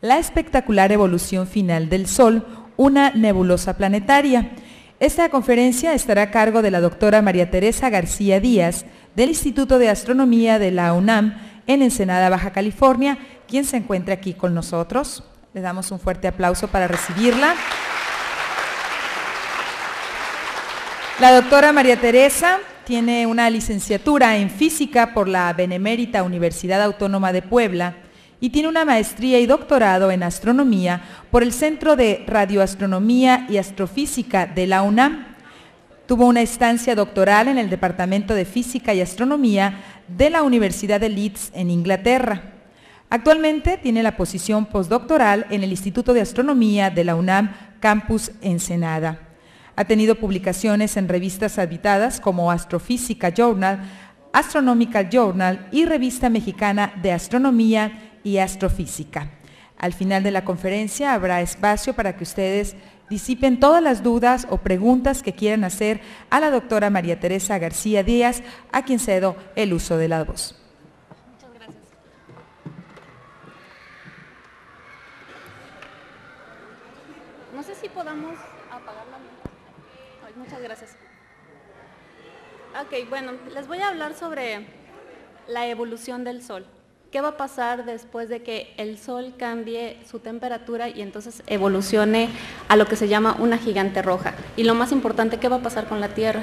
La espectacular evolución final del Sol, una nebulosa planetaria. Esta conferencia estará a cargo de la doctora María Teresa García Díaz, del Instituto de Astronomía de la UNAM, en Ensenada, Baja California, quien se encuentra aquí con nosotros. Le damos un fuerte aplauso para recibirla. La doctora María Teresa tiene una licenciatura en Física por la Benemérita Universidad Autónoma de Puebla y tiene una maestría y doctorado en Astronomía por el Centro de Radioastronomía y Astrofísica de la UNAM. Tuvo una estancia doctoral en el Departamento de Física y Astronomía de la Universidad de Leeds en Inglaterra. Actualmente tiene la posición postdoctoral en el Instituto de Astronomía de la UNAM Campus Ensenada. Ha tenido publicaciones en revistas editadas como Astrophysical Journal, Astronomical Journal y Revista Mexicana de Astronomía y Astrofísica. Al final de la conferencia habrá espacio para que ustedes disipen todas las dudas o preguntas que quieran hacer a la doctora María Teresa García Díaz, a quien cedo el uso de la voz. Muchas gracias. No sé si podamos apagar la luz. Muchas gracias. Ok, bueno, les voy a hablar sobre la evolución del Sol. ¿Qué va a pasar después de que el Sol cambie su temperatura y entonces evolucione a lo que se llama una gigante roja? Y lo más importante, ¿qué va a pasar con la Tierra?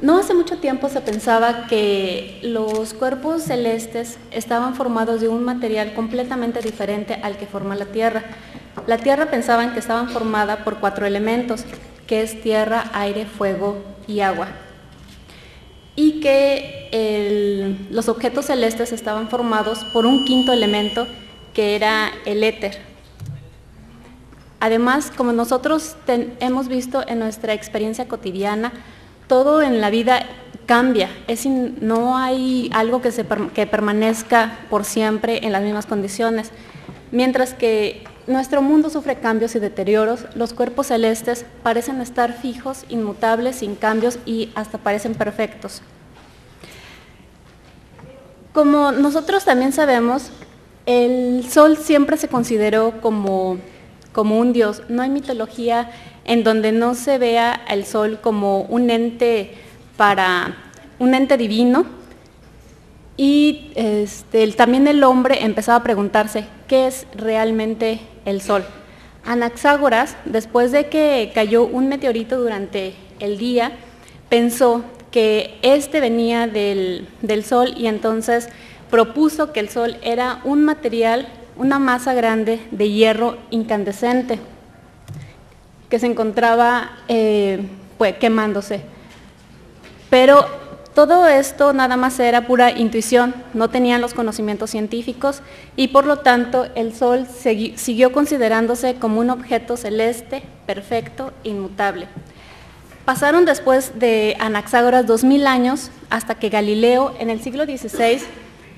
No hace mucho tiempo se pensaba que los cuerpos celestes estaban formados de un material completamente diferente al que forma la Tierra. La Tierra pensaban que estaban formada por 4 elementos, que es tierra, aire, fuego y agua. Y que los objetos celestes estaban formados por un 5.º elemento, que era el éter. Además, como nosotros hemos visto en nuestra experiencia cotidiana, todo en la vida cambia, no hay algo que permanezca por siempre en las mismas condiciones. Mientras que nuestro mundo sufre cambios y deterioros, los cuerpos celestes parecen estar fijos, inmutables, sin cambios y hasta parecen perfectos. Como nosotros también sabemos, el Sol siempre se consideró como un dios. No hay mitología en donde no se vea al Sol como un ente divino. Y también el hombre empezaba a preguntarse, ¿qué es realmente el Sol? Anaxágoras, después de que cayó un meteorito durante el día, pensó que venía del Sol y entonces propuso que el Sol era un material, una masa grande de hierro incandescente que se encontraba quemándose. Pero todo esto nada más era pura intuición, no tenían los conocimientos científicos y por lo tanto el Sol siguió considerándose como un objeto celeste, perfecto, inmutable. Pasaron después de Anaxágoras 2000 años hasta que Galileo en el siglo XVI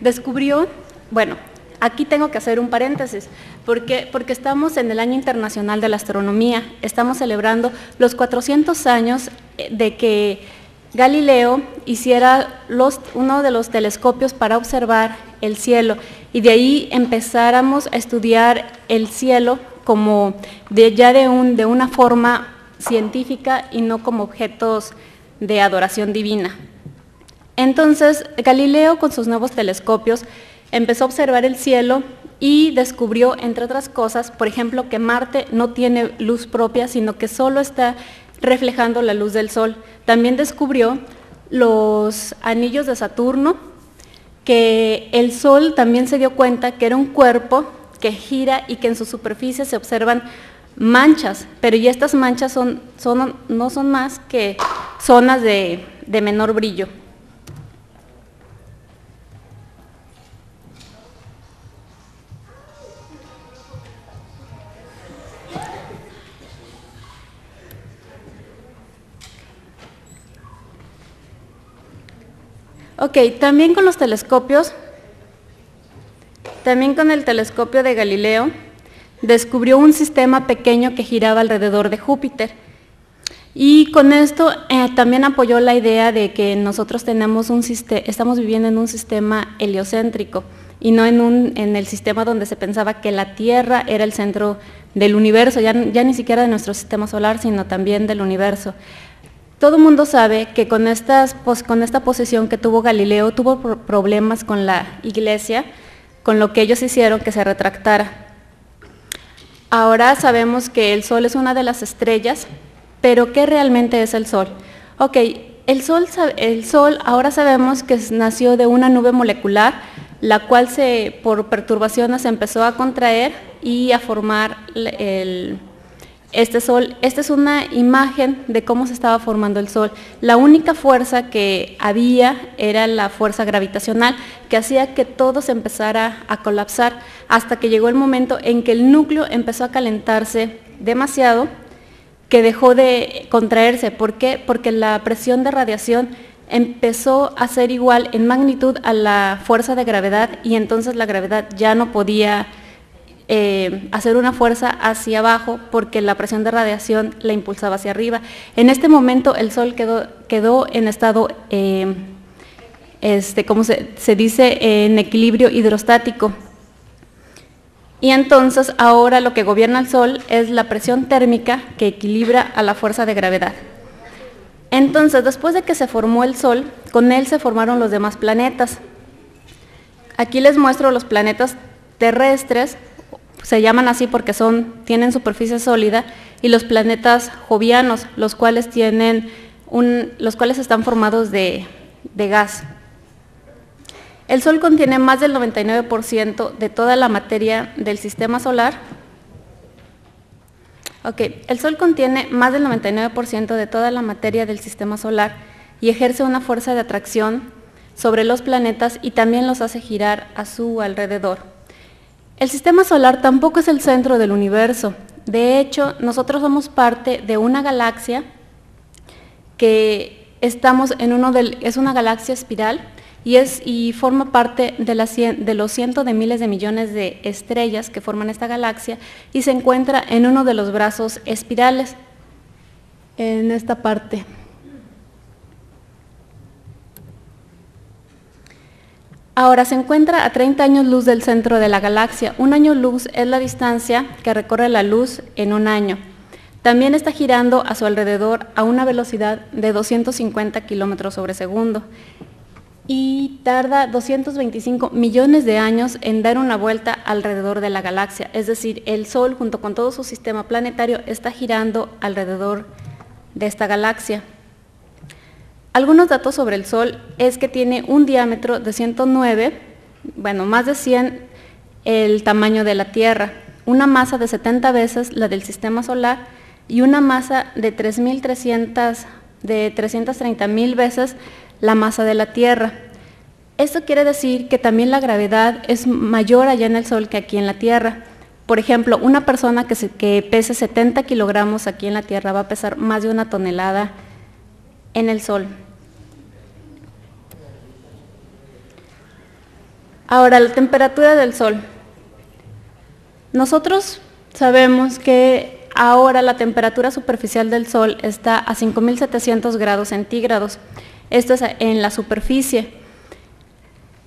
descubrió, bueno, aquí tengo que hacer un paréntesis, porque estamos en el Año Internacional de la Astronomía, estamos celebrando los 400 años de que Galileo hiciera uno de los telescopios para observar el cielo y de ahí empezáramos a estudiar el cielo como de una forma científica y no como objetos de adoración divina. Entonces Galileo con sus nuevos telescopios empezó a observar el cielo y descubrió, entre otras cosas, por ejemplo, que Marte no tiene luz propia, sino que solo está reflejando la luz del Sol. También descubrió los anillos de Saturno, que el Sol también se dio cuenta que era un cuerpo que gira y que en su superficie se observan manchas, pero y estas manchas no son más que zonas de menor brillo. Ok, también con los telescopios, también con el telescopio de Galileo, descubrió un sistema pequeño que giraba alrededor de Júpiter. Y con esto también apoyó la idea de que nosotros estamos viviendo en un sistema heliocéntrico. y no en el sistema donde se pensaba que la Tierra era el centro del universo, ya ni siquiera de nuestro sistema solar, sino también del universo. Todo el mundo sabe que con esta posición que tuvo Galileo, tuvo problemas con la Iglesia, con lo que ellos hicieron que se retractara. Ahora sabemos que el Sol es una de las estrellas, pero ¿qué realmente es el Sol? Ok, el Sol ahora sabemos que nació de una nube molecular, la cual por perturbaciones se empezó a contraer y a formar este Sol. Esta es una imagen de cómo se estaba formando el Sol. La única fuerza que había era la fuerza gravitacional, que hacía que todo se empezara a colapsar, hasta que llegó el momento en que el núcleo empezó a calentarse demasiado, que dejó de contraerse. ¿Por qué? Porque la presión de radiación empezó a ser igual en magnitud a la fuerza de gravedad, y entonces la gravedad ya no podía hacer una fuerza hacia abajo porque la presión de radiación la impulsaba hacia arriba. En este momento el Sol quedó en estado, como se dice, en equilibrio hidrostático. Y entonces ahora lo que gobierna el Sol es la presión térmica que equilibra a la fuerza de gravedad. Entonces, después de que se formó el Sol, con él se formaron los demás planetas. Aquí les muestro los planetas terrestres, se llaman así porque tienen superficie sólida, y los planetas jovianos, los cuales están formados de gas. El Sol contiene más del 99% de toda la materia del sistema solar. El Sol contiene más del 99% de toda la materia del sistema solar y ejerce una fuerza de atracción sobre los planetas y también los hace girar a su alrededor. El sistema solar tampoco es el centro del universo. De hecho, nosotros somos parte de una galaxia que es una galaxia espiral y forma parte de los cientos de miles de millones de estrellas que forman esta galaxia, y se encuentra en uno de los brazos espirales, en esta parte. Ahora se encuentra a 30 años luz del centro de la galaxia. Un año luz es la distancia que recorre la luz en un año. También está girando a su alrededor a una velocidad de 250 kilómetros sobre segundo y tarda 225 millones de años en dar una vuelta alrededor de la galaxia. Es decir, el Sol, junto con todo su sistema planetario, está girando alrededor de esta galaxia. Algunos datos sobre el Sol es que tiene un diámetro de 109, más de 100 el tamaño de la Tierra, una masa de 70 veces la del sistema solar y una masa de 330.000 veces la masa de la Tierra. Esto quiere decir que también la gravedad es mayor allá en el Sol que aquí en la Tierra. Por ejemplo, una persona que pese 70 kilogramos aquí en la Tierra va a pesar más de 1 tonelada en el Sol. Ahora, la temperatura del Sol. Nosotros sabemos que ahora la temperatura superficial del Sol está a 5.700 grados centígrados. Esto es en la superficie.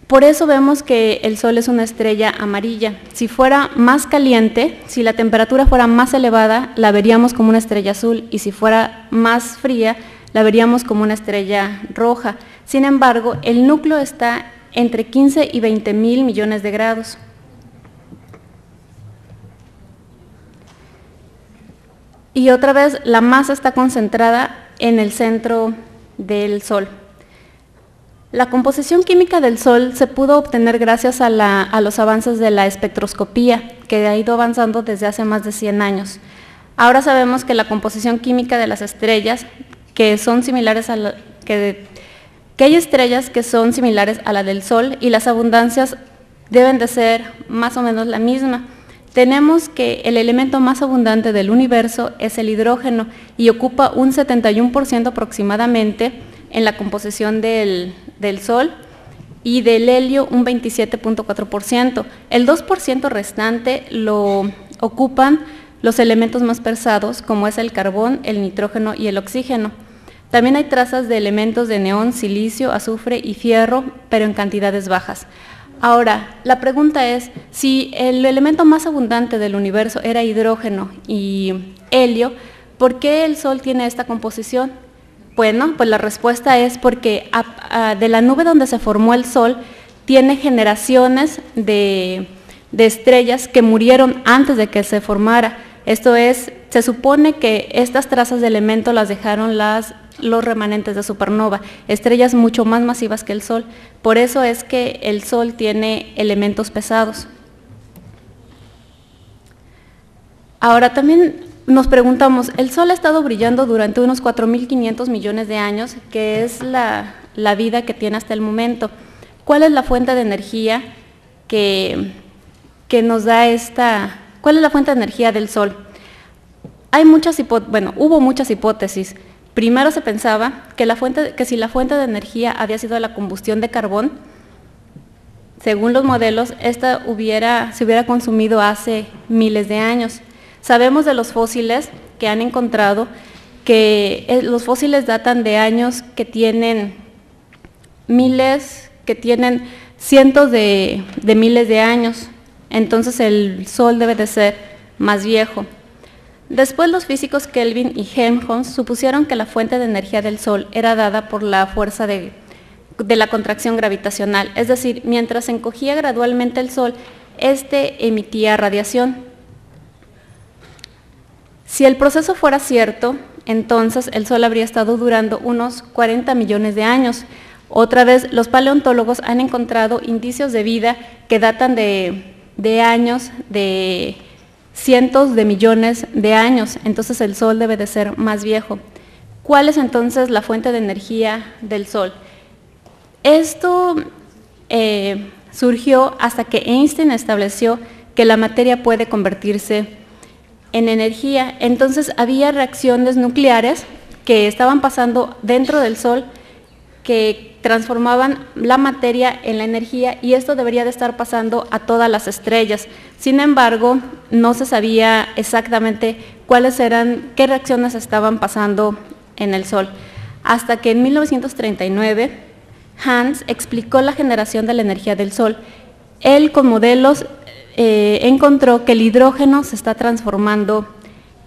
Por eso vemos que el Sol es una estrella amarilla. Si fuera más caliente, si la temperatura fuera más elevada, la veríamos como una estrella azul, y si fuera más fría, la veríamos como una estrella roja. Sin embargo, el núcleo está entre 15 y 20 mil millones de grados. Y otra vez, la masa está concentrada en el centro del Sol. La composición química del Sol se pudo obtener gracias a los avances de la espectroscopía, que ha ido avanzando desde hace más de 100 años. Ahora sabemos que la composición química de las estrellas, que son similares que hay estrellas que son similares a la del Sol, y las abundancias deben de ser más o menos la misma. Tenemos que el elemento más abundante del universo es el hidrógeno, y ocupa un 71% aproximadamente en la composición del Sol, y del helio un 27.4%. El 2% restante lo ocupan los elementos más pesados, como es el carbón, el nitrógeno y el oxígeno. También hay trazas de elementos de neón, silicio, azufre y fierro, pero en cantidades bajas. Ahora, la pregunta es, si el elemento más abundante del universo era hidrógeno y helio, ¿por qué el Sol tiene esta composición? Bueno, pues la respuesta es porque de la nube donde se formó el Sol tiene generaciones de estrellas que murieron antes de que se formara. Esto es, se supone que estas trazas de elemento las dejaron los remanentes de supernova, estrellas mucho más masivas que el Sol. Por eso es que el Sol tiene elementos pesados. Ahora también nos preguntamos, el Sol ha estado brillando durante unos 4.500 millones de años, que es la vida que tiene hasta el momento. ¿Cuál es la fuente de energía que nos da cuál es la fuente de energía del Sol? Hubo muchas hipótesis. Primero se pensaba que si la fuente de energía había sido la combustión de carbón, según los modelos, esta se hubiera consumido hace miles de años. Sabemos de los fósiles que han encontrado que los fósiles datan de años que tienen cientos de miles de años, entonces el Sol debe de ser más viejo. Después los físicos Kelvin y Helmholtz supusieron que la fuente de energía del Sol era dada por la fuerza de la contracción gravitacional, es decir, mientras se encogía gradualmente el Sol, emitía radiación. Si el proceso fuera cierto, entonces el Sol habría estado durando unos 40 millones de años. Otra vez, los paleontólogos han encontrado indicios de vida que datan de años, de cientos de millones de años, entonces el Sol debe de ser más viejo. ¿Cuál es entonces la fuente de energía del Sol? Esto surgió hasta que Einstein estableció que la materia puede convertirse en energía. Entonces había reacciones nucleares que estaban pasando dentro del Sol que transformaban la materia en la energía, y esto debería de estar pasando a todas las estrellas. Sin embargo, no se sabía exactamente qué reacciones estaban pasando en el Sol, hasta que en 1939 Hans explicó la generación de la energía del Sol. Él, con modelos, encontró que el hidrógeno se está transformando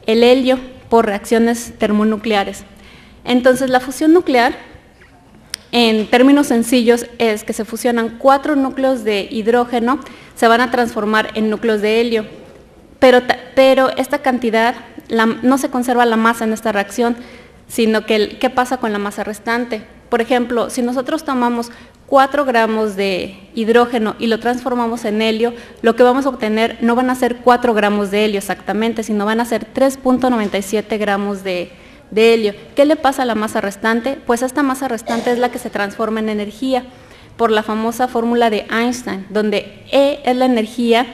el helio por reacciones termonucleares. Entonces, la fusión nuclear, en términos sencillos, es que se fusionan 4 núcleos de hidrógeno, se van a transformar en núcleos de helio, pero esta cantidad no se conserva la masa en esta reacción, sino que ¿qué pasa con la masa restante? Por ejemplo, si nosotros tomamos 4 gramos de hidrógeno y lo transformamos en helio, lo que vamos a obtener no van a ser 4 gramos de helio exactamente, sino van a ser 3.97 gramos de helio. ¿Qué le pasa a la masa restante? Pues esta masa restante es la que se transforma en energía por la famosa fórmula de Einstein, donde E es la energía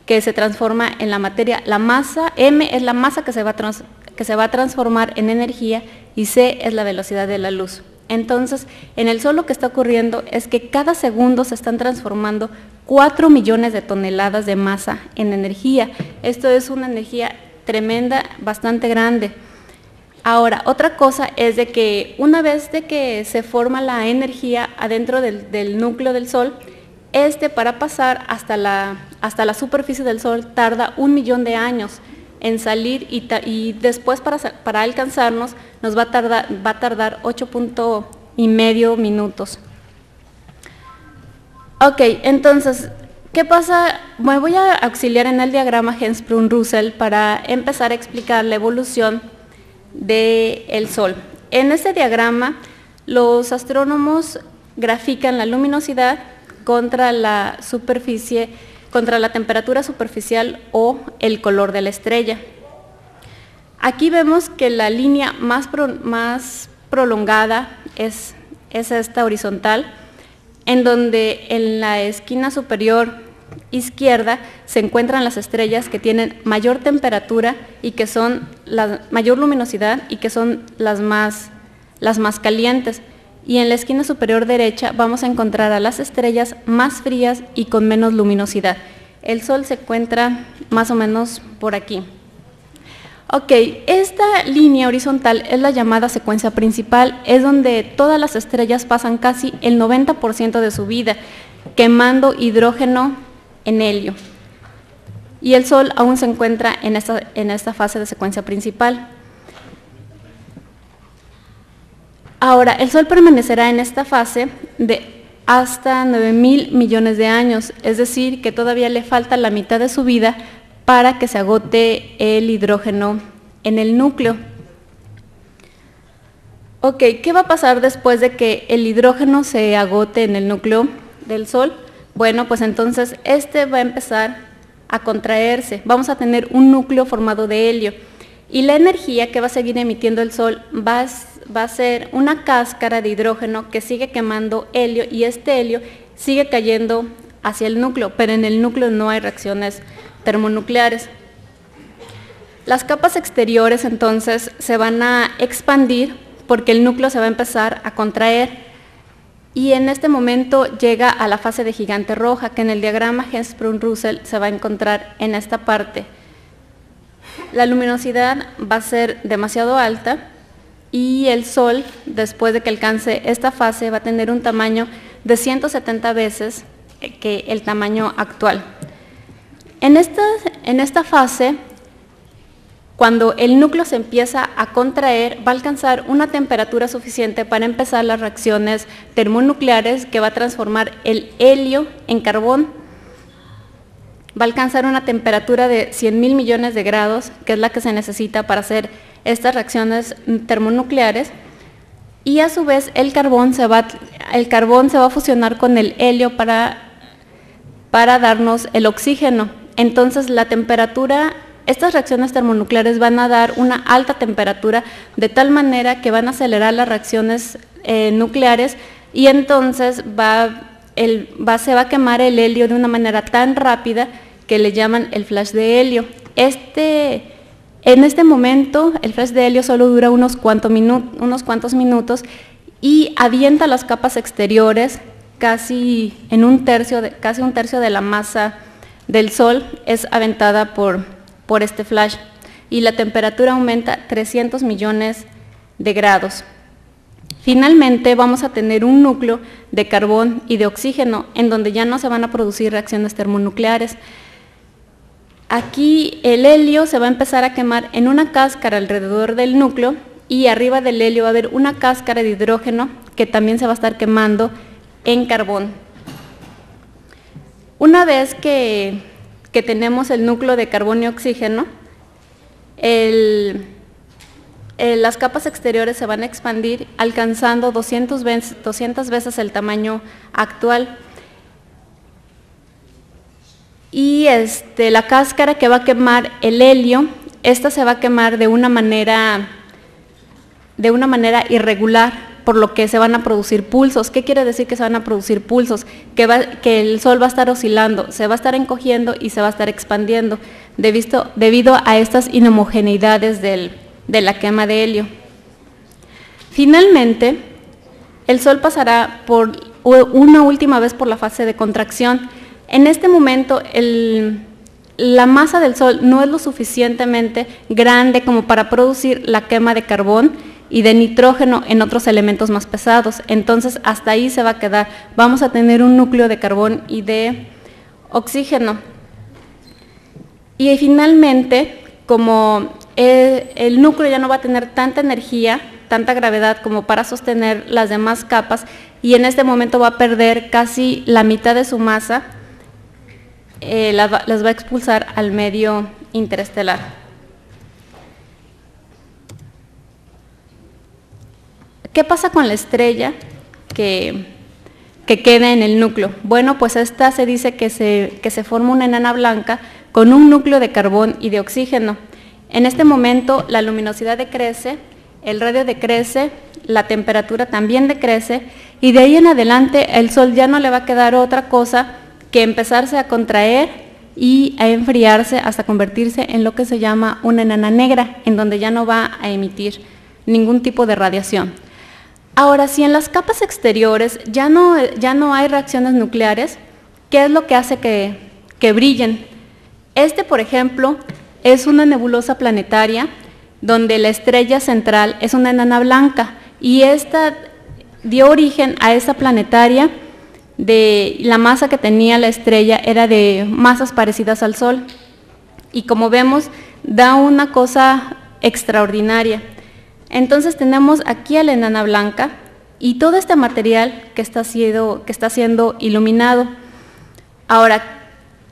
que se transforma en la materia, la masa, M es la masa que se va a transformar en energía, y C es la velocidad de la luz. Entonces, en el Sol lo que está ocurriendo es que cada segundo se están transformando 4 millones de toneladas de masa en energía. Esto es una energía tremenda, bastante grande. Ahora, otra cosa es de que una vez de que se forma la energía adentro del núcleo del Sol, para pasar hasta la superficie del Sol tarda 1 millón de años en salir, y después para alcanzarnos nos va a tardar 8.5 minutos. Ok, entonces, ¿qué pasa? Me voy a auxiliar en el diagrama Hertzsprung-Russell para empezar a explicar la evolución del Sol. En este diagrama, los astrónomos grafican la luminosidad contra la superficie, contra la temperatura superficial o el color de la estrella. Aquí vemos que la línea más prolongada es esta horizontal, en donde en la esquina superior izquierda se encuentran las estrellas que tienen mayor temperatura y que son la mayor luminosidad y que son las más calientes. Y en la esquina superior derecha vamos a encontrar a las estrellas más frías y con menos luminosidad. El Sol se encuentra más o menos por aquí. Ok, esta línea horizontal es la llamada secuencia principal, es donde todas las estrellas pasan casi el 90% de su vida. quemando hidrógeno en helio. Y el Sol aún se encuentra en esta fase de secuencia principal. Ahora, el Sol permanecerá en esta fase de hasta 9.000 millones de años, es decir, que todavía le falta la mitad de su vida para que se agote el hidrógeno en el núcleo. Ok, ¿qué va a pasar después de que el hidrógeno se agote en el núcleo del Sol? Bueno, pues entonces este va a empezar a contraerse, vamos a tener un núcleo formado de helio y la energía que va a seguir emitiendo el Sol va a ser una cáscara de hidrógeno que sigue quemando helio y este helio sigue cayendo hacia el núcleo, pero en el núcleo no hay reacciones termonucleares. Las capas exteriores entonces se van a expandir porque el núcleo se va a empezar a contraer. Y en este momento llega a la fase de gigante roja, que en el diagrama Hertzsprung-Russell se va a encontrar en esta parte. La luminosidad va a ser demasiado alta y el Sol, después de que alcance esta fase, va a tener un tamaño de 170 veces que el tamaño actual. En esta fase, cuando el núcleo se empieza a contraer, va a alcanzar una temperatura suficiente para empezar las reacciones termonucleares que va a transformar el helio en carbón. Va a alcanzar una temperatura de 100.000 millones de grados, que es la que se necesita para hacer estas reacciones termonucleares. Y a su vez el carbón se va a fusionar con el helio para darnos el oxígeno. Entonces la temperatura... Estas reacciones termonucleares van a dar una alta temperatura de tal manera que van a acelerar las reacciones nucleares y entonces se va a quemar el helio de una manera tan rápida que le llaman el flash de helio. En este momento el flash de helio solo dura unos cuantos minutos y avienta las capas exteriores casi un tercio de la masa del Sol es aventada por este flash y la temperatura aumenta 300 millones de grados. Finalmente vamos a tener un núcleo de carbón y de oxígeno en donde ya no se van a producir reacciones termonucleares. Aquí el helio se va a empezar a quemar en una cáscara alrededor del núcleo y arriba del helio va a haber una cáscara de hidrógeno que también se va a estar quemando en carbón. Una vez que tenemos el núcleo de carbón y oxígeno, las capas exteriores se van a expandir alcanzando 200 veces el tamaño actual. Y la cáscara que va a quemar el helio, esta se va a quemar de una manera irregular, por lo que se van a producir pulsos. ¿Qué quiere decir que se van a producir pulsos? Que el Sol va a estar oscilando, se va a estar encogiendo y se va a estar expandiendo debido a estas inhomogeneidades de la quema de helio. Finalmente, el Sol pasará por una última vez por la fase de contracción. En este momento, la masa del Sol no es lo suficientemente grande como para producir la quema de carbón y de nitrógeno en otros elementos más pesados. Entonces, hasta ahí se va a quedar. Vamos a tener un núcleo de carbón y de oxígeno. Y finalmente, como el núcleo ya no va a tener tanta energía, tanta gravedad como para sostener las demás capas, y en este momento va a perder casi la mitad de su masa, las va a expulsar al medio interestelar. ¿Qué pasa con la estrella que queda en el núcleo? Bueno, pues esta se dice que se forma una enana blanca con un núcleo de carbón y de oxígeno. En este momento la luminosidad decrece, el radio decrece, la temperatura también decrece y de ahí en adelante el Sol ya no le va a quedar otra cosa que empezarse a contraer y a enfriarse hasta convertirse en lo que se llama una enana negra, en donde ya no va a emitir ningún tipo de radiación. Ahora, si en las capas exteriores ya no hay reacciones nucleares, ¿qué es lo que hace que brillen? Por ejemplo, es una nebulosa planetaria donde la estrella central es una enana blanca y esta dio origen a esa planetaria la masa que tenía la estrella era de masas parecidas al Sol. Y como vemos, da una cosa extraordinaria. Entonces tenemos aquí a la enana blanca y todo este material que está siendo iluminado. Ahora,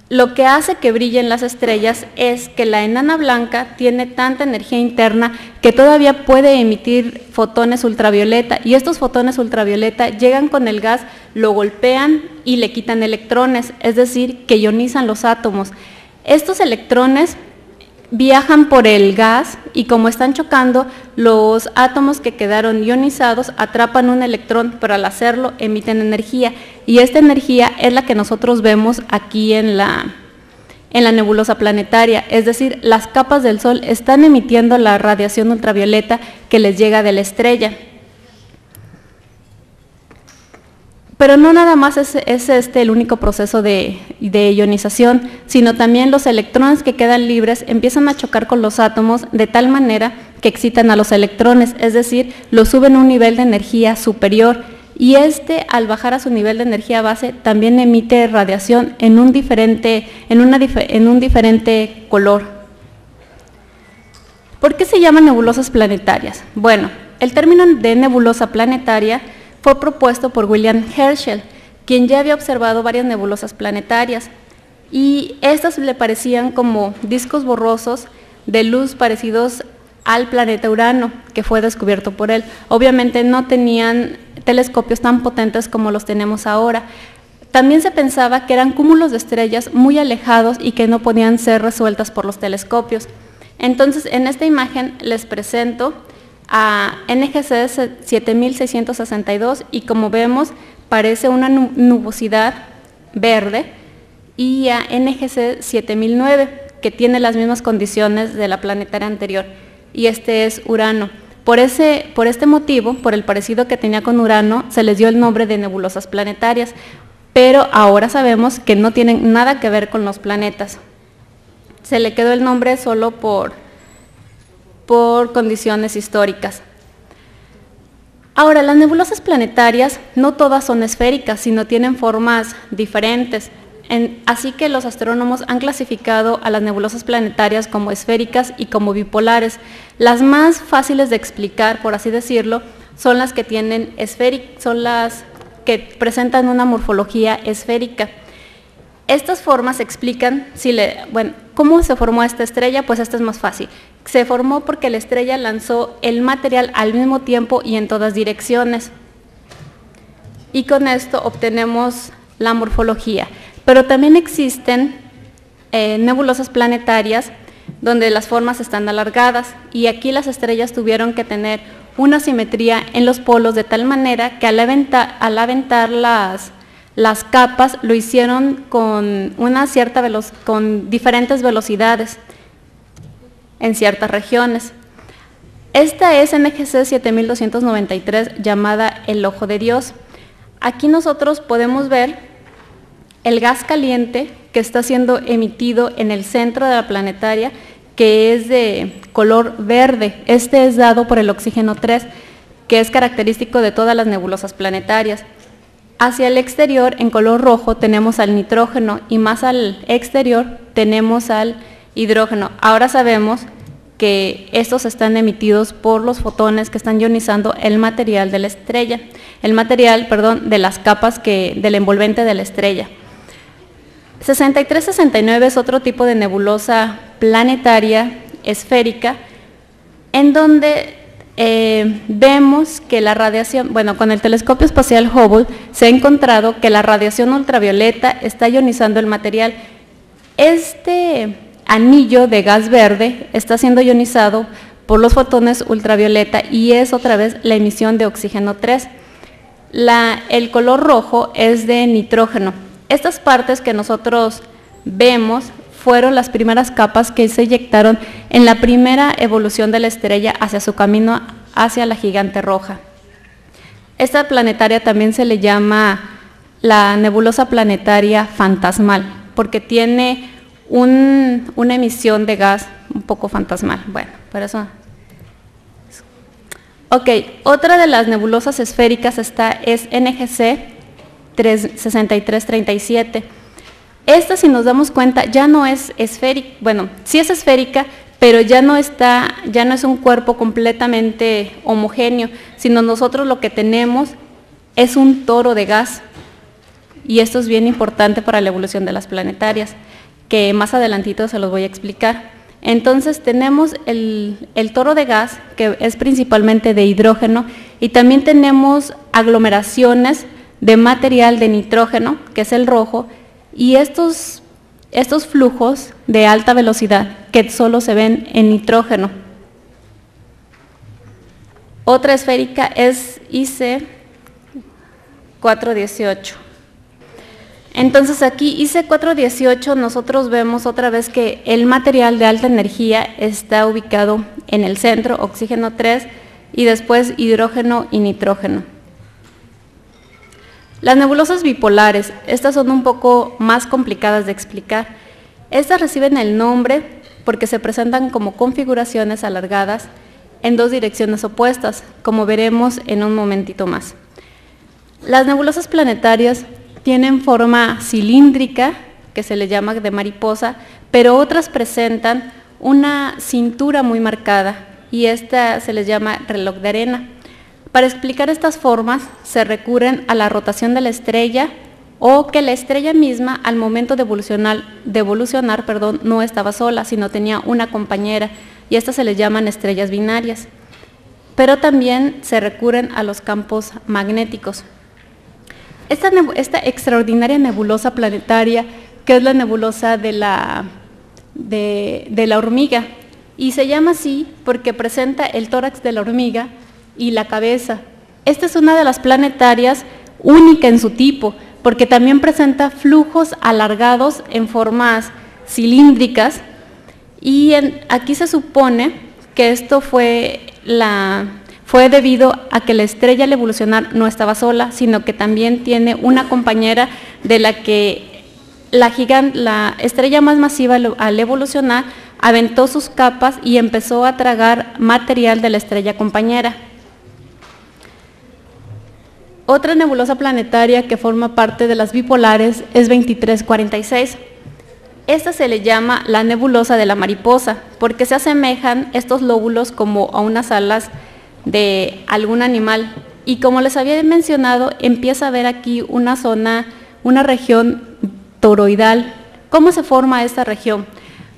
lo que hace que brillen las estrellas es que la enana blanca tiene tanta energía interna que todavía puede emitir fotones ultravioleta, y estos fotones ultravioleta llegan con el gas, lo golpean y le quitan electrones, es decir, que ionizan los átomos. Estos electrones viajan por el gas y como están chocando, los átomos que quedaron ionizados atrapan un electrón, pero al hacerlo emiten energía, y esta energía es la que nosotros vemos aquí en la nebulosa planetaria, es decir, las capas del Sol están emitiendo la radiación ultravioleta que les llega de la estrella. Pero no nada más es el único proceso de ionización, sino también los electrones que quedan libres empiezan a chocar con los átomos de tal manera que excitan a los electrones, es decir, los suben a un nivel de energía superior, y al bajar a su nivel de energía base también emite radiación en un diferente color. ¿Por qué se llaman nebulosas planetarias? Bueno, el término de nebulosa planetaria fue propuesto por William Herschel, quien ya había observado varias nebulosas planetarias, y estas le parecían como discos borrosos de luz parecidos al planeta Urano, que fue descubierto por él. Obviamente no tenían telescopios tan potentes como los tenemos ahora. También se pensaba que eran cúmulos de estrellas muy alejados y que no podían ser resueltas por los telescopios. Entonces, en esta imagen les presento a NGC 7662 y como vemos parece una nubosidad verde, y a NGC 7009 que tiene las mismas condiciones de la planetaria anterior, y este es Urano. Por este motivo, por el parecido que tenía con Urano, se les dio el nombre de nebulosas planetarias, pero ahora sabemos que no tienen nada que ver con los planetas. Se le quedó el nombre solo por condiciones históricas. Ahora, las nebulosas planetarias no todas son esféricas, sino tienen formas diferentes. Así que los astrónomos han clasificado a las nebulosas planetarias como esféricas y como bipolares. Las más fáciles de explicar, por así decirlo, son las que son las que presentan una morfología esférica. Estas formas explican cómo se formó esta estrella. Pues esta es más fácil. Se formó porque la estrella lanzó el material al mismo tiempo y en todas direcciones. Y con esto obtenemos la morfología. Pero también existen nebulosas planetarias donde las formas están alargadas, y aquí las estrellas tuvieron que tener una simetría en los polos de tal manera que al aventar las capas lo hicieron con con diferentes velocidades en ciertas regiones. Esta es NGC 7293, llamada el Ojo de Dios. Aquí nosotros podemos ver el gas caliente que está siendo emitido en el centro de la planetaria, que es de color verde. Este es dado por el oxígeno 3, que es característico de todas las nebulosas planetarias. Hacia el exterior, en color rojo, tenemos al nitrógeno, y más al exterior tenemos al hidrógeno. Ahora sabemos que estos están emitidos por los fotones que están ionizando el material de la estrella, de las capas del envolvente de la estrella. 6369 es otro tipo de nebulosa planetaria esférica, en donde vemos que la radiación, con el telescopio espacial Hubble se ha encontrado que la radiación ultravioleta está ionizando el material. Este anillo de gas verde está siendo ionizado por los fotones ultravioleta, y es otra vez la emisión de oxígeno 3. El color rojo es de nitrógeno. Estas partes que nosotros vemos fueron las primeras capas que se eyectaron en la primera evolución de la estrella hacia su camino hacia la gigante roja. Esta planetaria también se le llama la nebulosa planetaria fantasmal, porque tiene una emisión de gas un poco fantasmal. Bueno, por eso. Ok, otra de las nebulosas esféricas es NGC 6337. Esta, si nos damos cuenta, ya no es esférica, bueno, sí es esférica, pero ya no es un cuerpo completamente homogéneo, sino nosotros lo que tenemos es un toro de gas. Y esto es bien importante para la evolución de las planetarias, que más adelantito se los voy a explicar. Entonces tenemos el toro de gas, que es principalmente de hidrógeno, y también tenemos aglomeraciones de material de nitrógeno, que es el rojo, y estos flujos de alta velocidad que solo se ven en nitrógeno. Otra esférica es IC 418. Entonces aquí IC 418 nosotros vemos otra vez que el material de alta energía está ubicado en el centro, oxígeno 3, y después hidrógeno y nitrógeno. Las nebulosas bipolares, estas son un poco más complicadas de explicar. Estas reciben el nombre porque se presentan como configuraciones alargadas en dos direcciones opuestas, como veremos en un momentito más. Las nebulosas planetarias tienen forma cilíndrica, que se le llama de mariposa, pero otras presentan una cintura muy marcada, y esta se les llama reloj de arena. Para explicar estas formas se recurren a la rotación de la estrella, o que la estrella misma al momento de evolucionar, no estaba sola, sino tenía una compañera, y estas se les llaman estrellas binarias. Pero también se recurren a los campos magnéticos. Esta extraordinaria nebulosa planetaria, que es la nebulosa de la hormiga, y se llama así porque presenta el tórax de la hormiga y la cabeza. Esta es una de las planetarias única en su tipo, porque también presenta flujos alargados en formas cilíndricas, y aquí se supone que esto fue debido a que la estrella al evolucionar no estaba sola, sino que también tiene una compañera de la que la estrella más masiva al evolucionar aventó sus capas y empezó a tragar material de la estrella compañera. Otra nebulosa planetaria que forma parte de las bipolares es 2346. Esta se le llama la nebulosa de la mariposa, porque se asemejan estos lóbulos como a unas alas de algún animal, y como les había mencionado, empieza a haber aquí una zona, una región toroidal. ¿Cómo se forma esta región?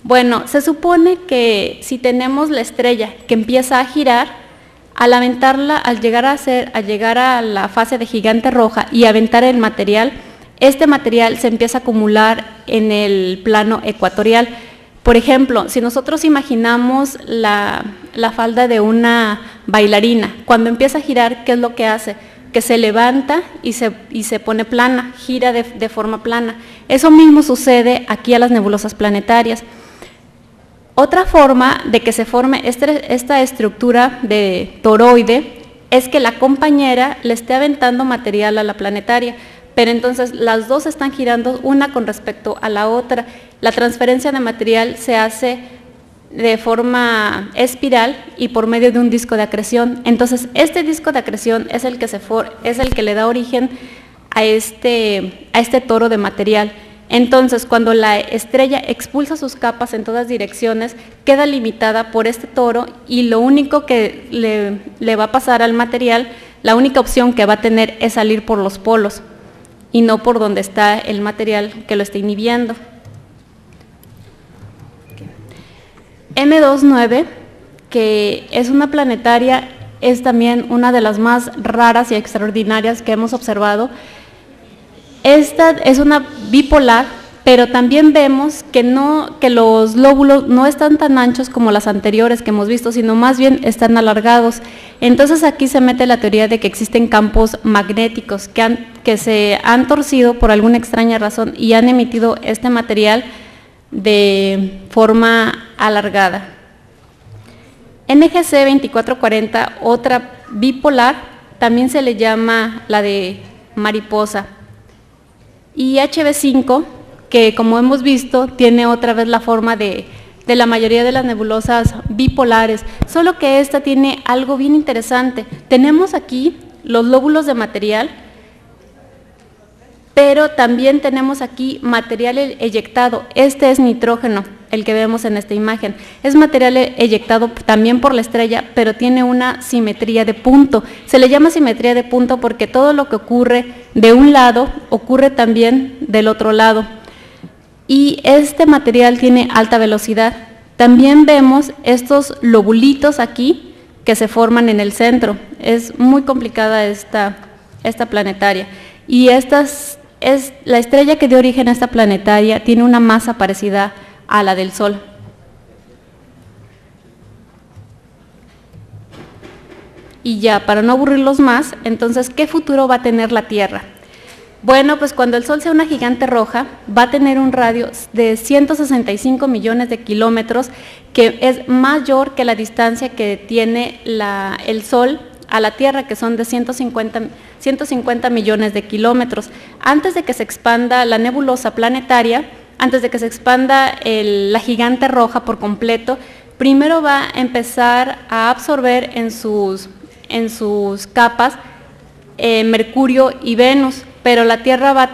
Bueno, se supone que si tenemos la estrella que empieza a girar, al aventarla, al llegar a la fase de gigante roja y aventar el material, este material se empieza a acumular en el plano ecuatorial. Por ejemplo, si nosotros imaginamos la falda de una bailarina, cuando empieza a girar, ¿qué es lo que hace? Que se levanta y se pone plana, gira de forma plana. Eso mismo sucede aquí a las nebulosas planetarias. Otra forma de que se forme esta estructura de toroide es que la compañera le esté aventando material a la planetaria, pero entonces las dos están girando una con respecto a la otra. La transferencia de material se hace de forma espiral y por medio de un disco de acreción. Entonces este disco de acreción es el que le da origen a este toro de material. Entonces, cuando la estrella expulsa sus capas en todas direcciones, queda limitada por este toro, y lo único que le va a pasar al material, la única opción que va a tener es salir por los polos y no por donde está el material que lo está inhibiendo. M29, que es una planetaria, es también una de las más raras y extraordinarias que hemos observado. Esta es una bipolar, pero también vemos que los lóbulos no están tan anchos como las anteriores que hemos visto, sino más bien están alargados. Entonces aquí se mete la teoría de que existen campos magnéticos que se han torcido por alguna extraña razón y han emitido este material de forma alargada. NGC 2440, otra bipolar, también se le llama la de mariposa. Y HB5, que como hemos visto, tiene otra vez la forma de la mayoría de las nebulosas bipolares, solo que esta tiene algo bien interesante. Tenemos aquí los lóbulos de material pero también tenemos aquí material eyectado. Este es nitrógeno, el que vemos en esta imagen. Es material eyectado también por la estrella, pero tiene una simetría de punto. Se le llama simetría de punto porque todo lo que ocurre de un lado ocurre también del otro lado. Y este material tiene alta velocidad. También vemos estos lobulitos aquí que se forman en el centro. Es muy complicada esta planetaria. Y la estrella que dio origen a esta planetaria tiene una masa parecida a la del Sol. Y ya, para no aburrirlos más, entonces, ¿qué futuro va a tener la Tierra? Bueno, pues cuando el Sol sea una gigante roja, va a tener un radio de 165 millones de kilómetros, que es mayor que la distancia que tiene el Sol a la Tierra, que son de 150 millones de kilómetros. Antes de que se expanda la nebulosa planetaria, antes de que se expanda la gigante roja por completo, primero va a empezar a absorber en sus capas Mercurio y Venus, pero la Tierra va a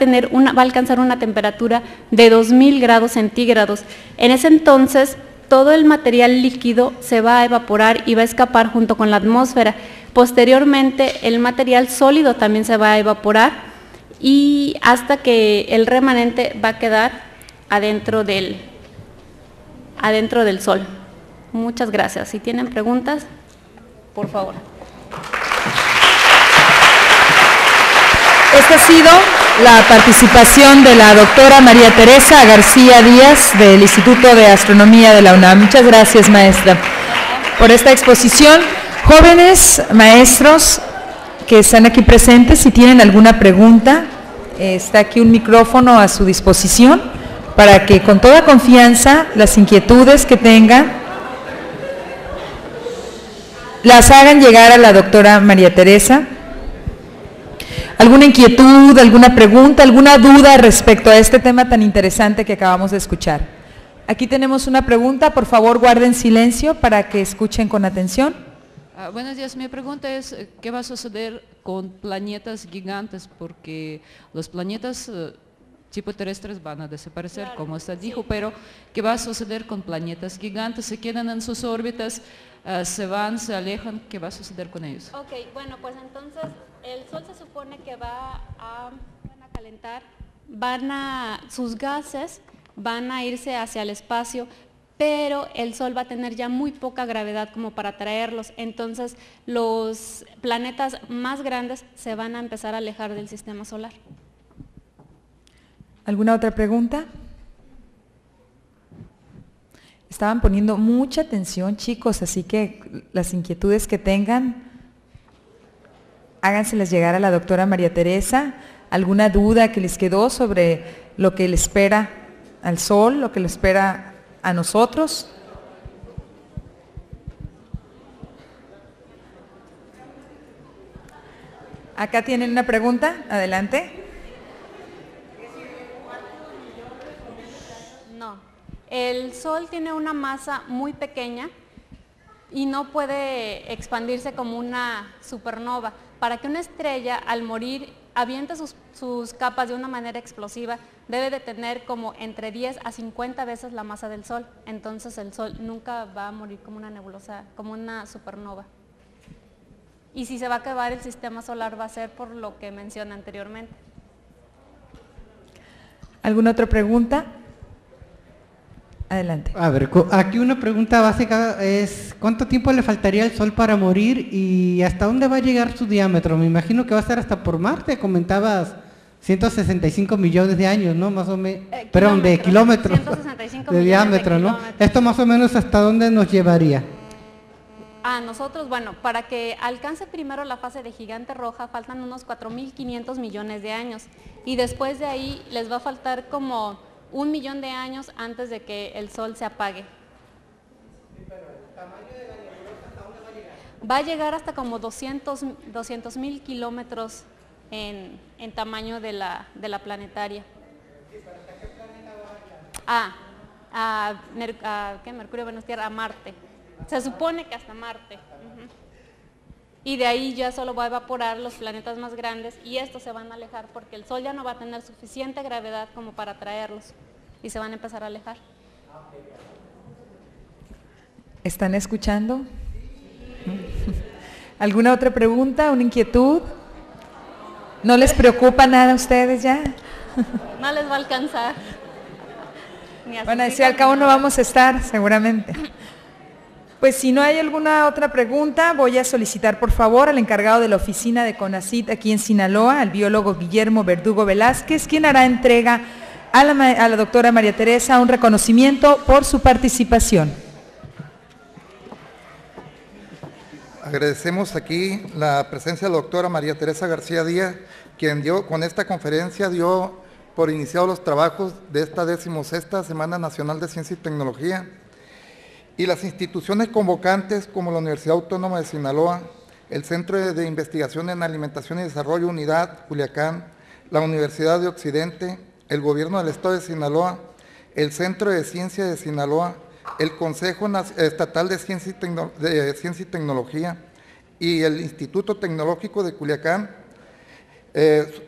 alcanzar una temperatura de 2000 grados centígrados. En ese entonces, todo el material líquido se va a evaporar y va a escapar junto con la atmósfera. Posteriormente, el material sólido también se va a evaporar y hasta que el remanente va a quedar adentro del Sol. Muchas gracias. Si tienen preguntas, por favor. Esta ha sido la participación de la doctora María Teresa García Díaz del Instituto de Astronomía de la UNAM. Muchas gracias, maestra, por esta exposición. Jóvenes maestros que están aquí presentes, si tienen alguna pregunta, está aquí un micrófono a su disposición para que con toda confianza las inquietudes que tengan las hagan llegar a la doctora María Teresa. ¿Alguna inquietud, alguna pregunta, alguna duda respecto a este tema tan interesante que acabamos de escuchar? Aquí tenemos una pregunta, por favor guarden silencio para que escuchen con atención. Buenos días, mi pregunta es, ¿qué va a suceder con planetas gigantes? Porque los planetas tipo terrestres van a desaparecer, claro, como usted dijo, pero ¿qué va a suceder con planetas gigantes? ¿Se quedan en sus órbitas? ¿Se van, se alejan? ¿Qué va a suceder con ellos? Ok, bueno, pues entonces el Sol se supone que van a calentar, sus gases van a irse hacia el espacio, pero el Sol va a tener ya muy poca gravedad como para atraerlos, entonces los planetas más grandes se van a empezar a alejar del sistema solar. ¿Alguna otra pregunta? Estaban poniendo mucha atención, chicos, así que las inquietudes que tengan, háganselas llegar a la doctora María Teresa. ¿Alguna duda que les quedó sobre lo que le espera al Sol, lo que le espera a nosotros? Acá tienen una pregunta, adelante. El Sol tiene una masa muy pequeña y no puede expandirse como una supernova. Para que una estrella al morir aviente sus capas de una manera explosiva, debe de tener como entre 10 a 50 veces la masa del Sol. Entonces el Sol nunca va a morir como una nebulosa, como una supernova. Y si se va a acabar el sistema solar va a ser por lo que mencioné anteriormente. ¿Alguna otra pregunta? Adelante. A ver, aquí una pregunta básica es, ¿cuánto tiempo le faltaría al Sol para morir y hasta dónde va a llegar su diámetro? Me imagino que va a ser hasta por Marte, comentabas 165 millones de años, ¿no? Más o menos, perdón, de kilómetros de diámetro, ¿no? ¿Esto más o menos hasta dónde nos llevaría? A nosotros, bueno, para que alcance primero la fase de gigante roja faltan unos 4.500 millones de años y después de ahí les va a faltar como 1 millón de años antes de que el Sol se apague. Sí, pero el tamaño de la nebulosa, ¿hasta dónde va a llegar? Va a llegar hasta como 200.000 kilómetros en tamaño de la planetaria. Sí, pero ¿hasta qué planeta va a llegar? ¿Qué? Mercurio, Venus, Tierra, a Marte. Se supone que hasta Marte. y de ahí ya solo va a evaporar los planetas más grandes y estos se van a alejar porque el Sol ya no va a tener suficiente gravedad como para atraerlos y se van a empezar a alejar. ¿Están escuchando? ¿Alguna otra pregunta, una inquietud? ¿No les preocupa nada a ustedes ya? No les va a alcanzar. Bueno, si al cabo no vamos a estar, seguramente. Pues si no hay alguna otra pregunta, voy a solicitar por favor al encargado de la oficina de CONACYT aquí en Sinaloa, al biólogo Guillermo Verdugo Velázquez, quien hará entrega a la doctora María Teresa un reconocimiento por su participación. Agradecemos aquí la presencia de la doctora María Teresa García Díaz, quien con esta conferencia dio por iniciados los trabajos de esta 16ª Semana Nacional de Ciencia y Tecnología, y las instituciones convocantes como la Universidad Autónoma de Sinaloa, el Centro de Investigación en Alimentación y Desarrollo Unidad, Culiacán, la Universidad de Occidente, el Gobierno del Estado de Sinaloa, el Centro de Ciencia de Sinaloa, el Consejo Estatal de Ciencia y Tecnología y el Instituto Tecnológico de Culiacán,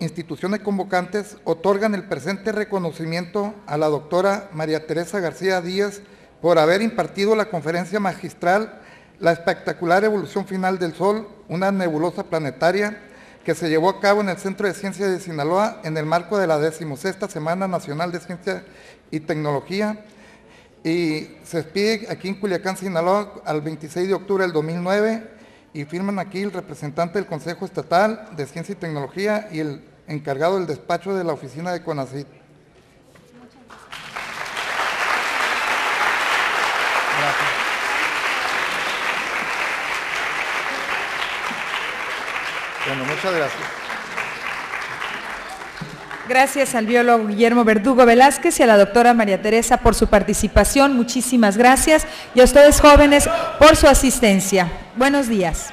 instituciones convocantes, otorgan el presente reconocimiento a la doctora María Teresa García Díaz por haber impartido la conferencia magistral La espectacular evolución final del Sol, una nebulosa planetaria, que se llevó a cabo en el Centro de Ciencia de Sinaloa en el marco de la 16ª Semana Nacional de Ciencia y Tecnología, y se despide aquí en Culiacán, Sinaloa, al 26 de octubre del 2009, y firman aquí el representante del Consejo Estatal de Ciencia y Tecnología y el encargado del despacho de la oficina de CONACYT. Gracias. Bueno, muchas gracias. Gracias al biólogo Guillermo Verdugo Velázquez y a la doctora María Teresa por su participación. Muchísimas gracias. Y a ustedes jóvenes por su asistencia. Buenos días.